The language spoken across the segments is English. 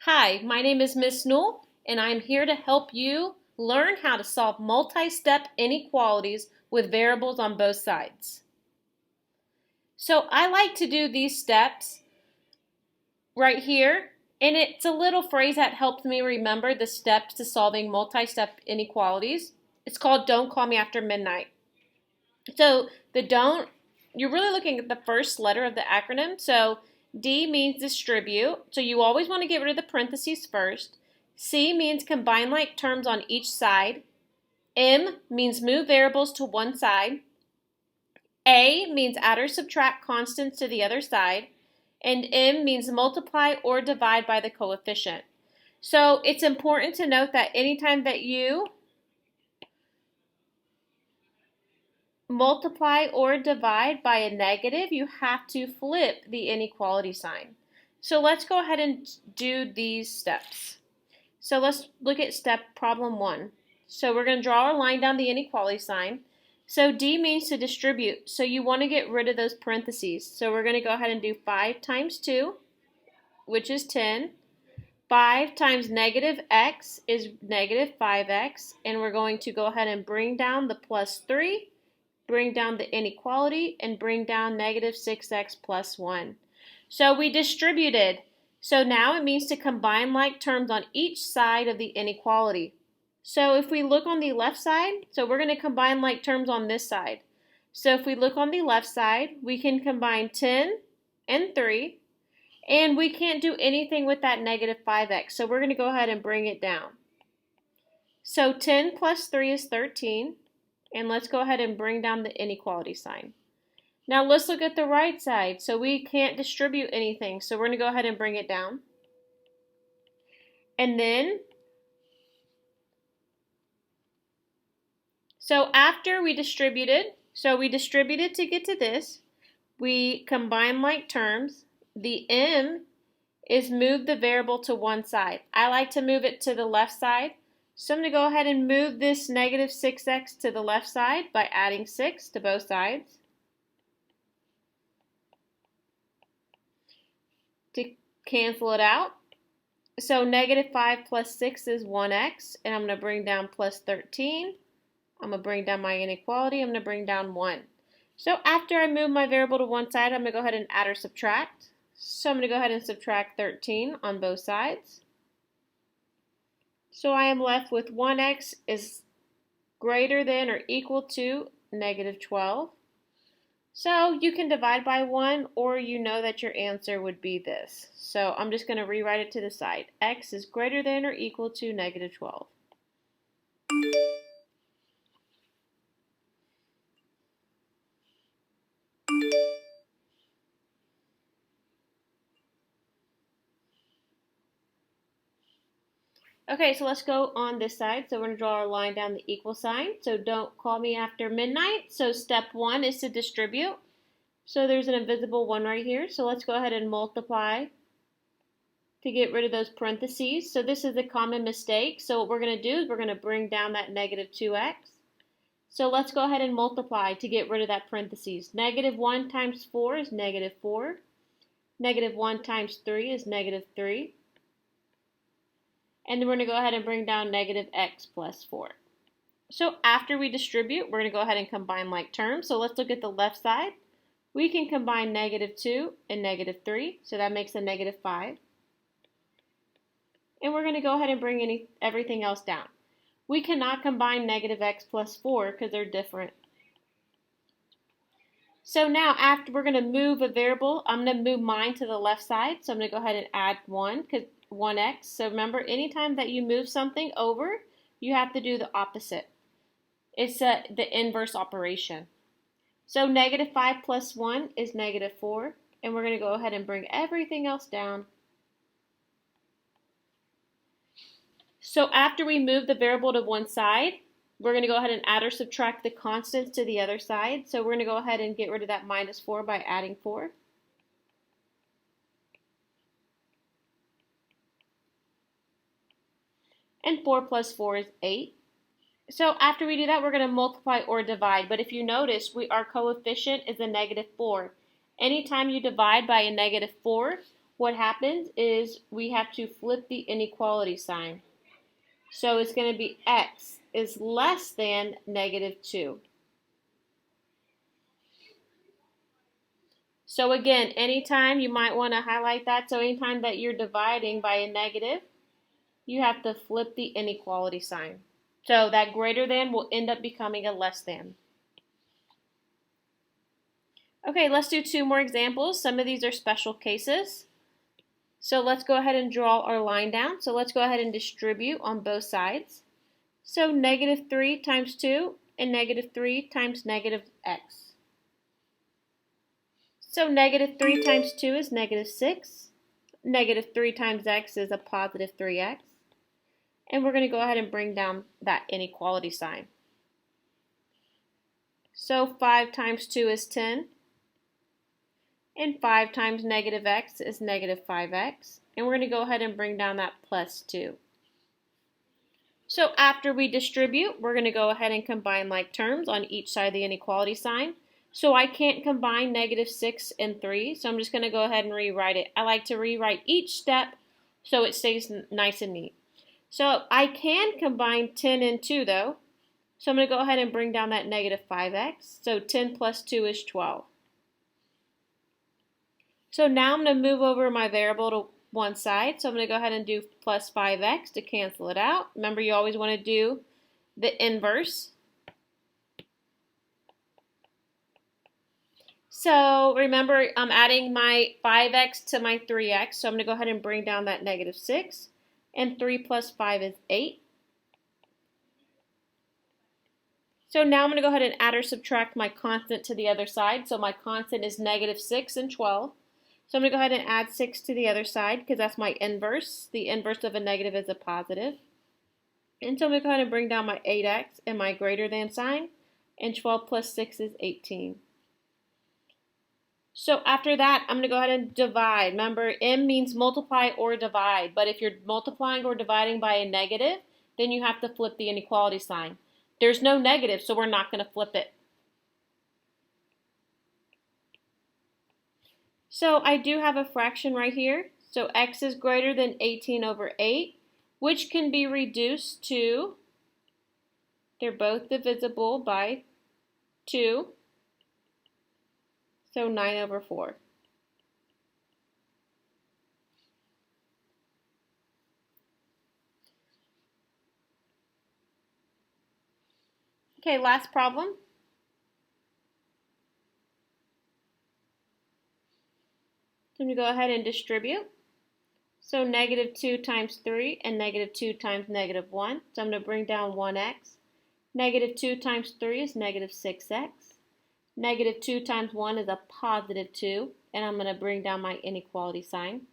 Hi, my name is Miss Newell, and I'm here to help you learn how to solve multi-step inequalities with variables on both sides. So I like to do these steps right here, and it's a little phrase that helps me remember the steps to solving multi-step inequalities. It's called Don't Call Me After Midnight. So the don't, you're really looking at the first letter of the acronym. So D means distribute. So you always want to get rid of the parentheses first. C means combine like terms on each side. M means move variables to one side. A means add or subtract constants to the other side. And M means multiply or divide by the coefficient. So it's important to note that anytime that you multiply or divide by a negative, you have to flip the inequality sign. So let's go ahead and do these steps. So let's look at problem 1. So we're going to draw our line down the inequality sign. So D means to distribute. So you want to get rid of those parentheses. So we're going to go ahead and do 5 times 2, which is 10. 5 times negative x is negative 5x. And we're going to go ahead and bring down the plus 3. Bring down the inequality, and bring down negative 6x plus 1. So we distributed. So now it means to combine like terms on each side of the inequality. So if we look on the left side, so we're going to combine like terms on this side. So if we look on the left side, we can combine 10 and 3, and we can't do anything with that negative 5x. So we're going to go ahead and bring it down. So 10 plus 3 is 13. And let's go ahead and bring down the inequality sign. Now let's look at the right side. So we can't distribute anything. So we're going to go ahead and bring it down. And then, so after we distributed, to get to this. We combine like terms. The M is move the variable to one side. I like to move it to the left side. So I'm going to go ahead and move this negative 6x to the left side by adding 6 to both sides. To cancel it out. So negative 5 plus 6 is 1x, and I'm going to bring down plus 13. I'm going to bring down my inequality. I'm going to bring down 1. So after I move my variable to one side, I'm going to go ahead and add or subtract. So I'm going to go ahead and subtract 13 on both sides. So I am left with 1x is greater than or equal to negative 12. So you can divide by 1, or you know that your answer would be this. So I'm just going to rewrite it to the side. X is greater than or equal to negative 12. Okay, so let's go on this side. So we're going to draw our line down the equal sign. So don't call me after midnight. So step 1 is to distribute. So there's an invisible 1 right here. So let's go ahead and multiply to get rid of those parentheses. So this is a common mistake. So what we're going to do is we're going to bring down that negative 2x. So let's go ahead and multiply to get rid of that parentheses. Negative 1 times 4 is negative 4. Negative 1 times 3 is negative 3. And then we're going to go ahead and bring down negative x plus 4. So after we distribute, we're going to go ahead and combine like terms. So let's look at the left side. We can combine negative 2 and negative 3. So that makes a negative 5. And we're going to go ahead and bring everything else down. We cannot combine negative x plus 4 because they're different. So now after we're going to move a variable, I'm going to move mine to the left side. So I'm going to go ahead and add 1 because 1x. So remember, anytime that you move something over, you have to do the opposite. It's the inverse operation. So negative 5 plus 1 is negative 4. And we're going to go ahead and bring everything else down. So after we move the variable to one side, we're going to go ahead and add or subtract the constants to the other side. So we're going to go ahead and get rid of that minus 4 by adding 4. And 4 plus 4 is 8. So after we do that, we're going to multiply or divide. But if you notice, our coefficient is a negative 4. Anytime you divide by a negative 4, what happens is we have to flip the inequality sign. So it's going to be x is less than -2. So again, anytime you might want to highlight that. So anytime that you're dividing by a negative, you have to flip the inequality sign. So that greater than will end up becoming a less than. Okay, let's do 2 more examples. Some of these are special cases. So let's go ahead and draw our line down. So let's go ahead and distribute on both sides. So -3 times 2 and -3 times -x. So -3 times 2 is -6. -3 times x is a positive 3x. And we're going to go ahead and bring down that inequality sign. So 5 times 2 is 10. And 5 times -x is -5x. And we're going to go ahead and bring down that +2. So after we distribute, we're going to go ahead and combine like terms on each side of the inequality sign. So I can't combine -6 and 3, so I'm just going to go ahead and rewrite it. I like to rewrite each step so it stays nice and neat. So I can combine 10 and 2 though. So I'm going to go ahead and bring down that -5x. So 10 plus 2 is 12. So now I'm going to move over my variable to one side. So I'm going to go ahead and do plus 5x to cancel it out. Remember, you always want to do the inverse. So remember, I'm adding my 5x to my 3x. So I'm going to go ahead and bring down that -6. And 3 plus 5 is 8. So now I'm going to go ahead and add or subtract my constant to the other side. So my constant is -6 and 12. So I'm going to go ahead and add 6 to the other side because that's my inverse. The inverse of a negative is a positive. And so I'm going to go ahead and bring down my 8x and my greater than sign. And 12 plus 6 is 18. So after that, I'm going to go ahead and divide. Remember, M means multiply or divide. But if you're multiplying or dividing by a negative, then you have to flip the inequality sign. There's no negative, so we're not going to flip it. So I do have a fraction right here. So x is greater than 18 over 8, which can be reduced to, they're both divisible by 2, so 9 over 4. Okay, last problem. So I'm going to go ahead and distribute. So -2 times 3 and -2 times -1. So I'm going to bring down 1x. -2 times 3 is -6x. -2 times 1 is a positive 2. And I'm going to bring down my inequality sign.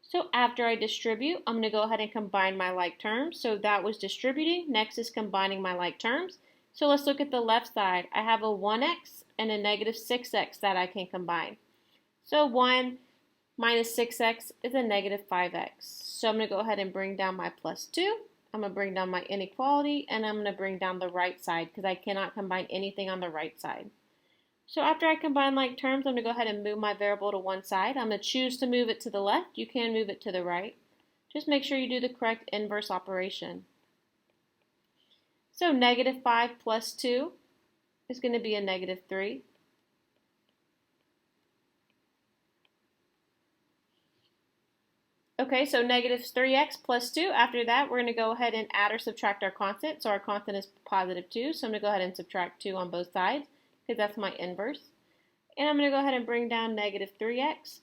So after I distribute, I'm going to go ahead and combine my like terms. So that was distributing. Next is combining my like terms. So let's look at the left side. I have a 1x and a -6x that I can combine. So 1 minus 6x is a -5x. So I'm going to go ahead and bring down my +2. I'm going to bring down my inequality, and I'm going to bring down the right side because I cannot combine anything on the right side. So after I combine like terms, I'm going to go ahead and move my variable to one side. I'm going to choose to move it to the left. You can move it to the right. Just make sure you do the correct inverse operation. So -5 plus 2 is going to be a -3. Okay, so -3x plus 2. After that, we're going to go ahead and add or subtract our constant. So our constant is +2. So I'm going to go ahead and subtract 2 on both sides because that's my inverse. And I'm going to go ahead and bring down -3x.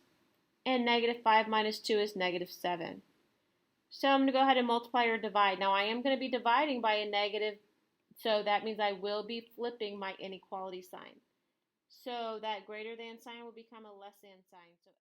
And -5 minus 2 is -7. So I'm going to go ahead and multiply or divide. Now I am going to be dividing by a negative, so that means I will be flipping my inequality sign. So that greater than sign will become a less than sign. So